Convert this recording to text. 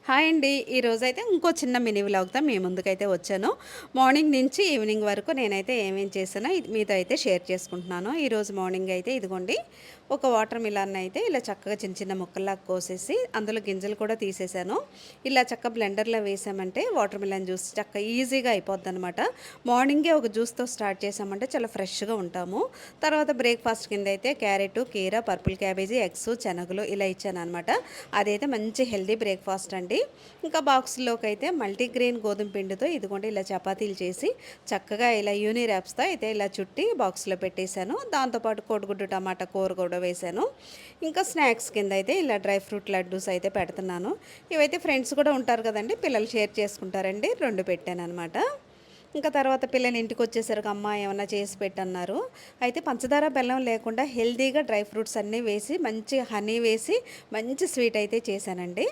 Hi అండి. ఈరోజైతే ఇంకో చిన్న మినీ వ్లాగ్‌తో మీ ముందుకైతే వచ్చాను. మార్నింగ్ నుంచి ఈవినింగ్ వరకు నేనైతే ఏమేం చేశానో ఇది మీతో అయితే షేర్ చేసుకుంటున్నాను. ఈరోజు మార్నింగ్ అయితే ఇదిగోండి ఒక వాటర్ మిలన్ అయితే ఇలా చక్కగా చిన్న చిన్న ముక్కల్లాగా కోసేసి అందులో గింజలు కూడా తీసేసాను. ఇలా చక్కగా బ్లెండర్‌లో వేసామంటే వాటర్ మిలన్ జ్యూస్ చక్కగా ఈజీగా అయిపోద్దనమాట. మార్నింగే ఒక జ్యూస్‌తో స్టార్ట్ చేసామంటే చాలా ఫ్రెష్‌గా ఉంటాము. తర్వాత బ్రేక్‌ఫాస్ట్ కింద అయితే క్యారెట్, కీర, పర్పుల్ క్యాబేజీ, ఎగ్స్, శనగలు ఇలా ఇచ్చాననమాట. అదైతే మంచి హెల్తీ బ్రేక్‌ఫాస్ట్ అండి. ఇంకా బాక్స్‌లోకి అయితే మల్టీగ్రెయిన్ గోధుమ పిండితో ఇదిగోండి ఇలా చపాతీలు చేసి చక్కగా ఇలా యూని ర్యాప్స్‌తో అయితే ఇలా చుట్టి బాక్స్‌లో పెట్టేశాను. దాంతోపాటు కోడిగుడ్డు టమాటా కూర కూడా వేశాను. ఇంకా స్నాక్స్ కింద అయితే ఇలా డ్రై ఫ్రూట్ లడ్డూస్ అయితే పెడుతున్నాను. ఇవైతే ఫ్రెండ్స్ కూడా ఉంటారు కదండీ! పిల్లలు షేర్ చేసుకుంటారండి. 2 పెట్టాననమాట. ఇంకా తర్వాత పిల్లలు ఇంటికొచ్చేసరికి అమ్మ ఏమన్నా చేసి పెట్టన్నారు. అయితే పంచదార, బెల్లం లేకుండా హెల్తీగా డ్రై ఫ్రూట్స్ అన్నీ వేసి మంచి హనీ వేసి మంచి స్వీట్ అయితే చేశానండి.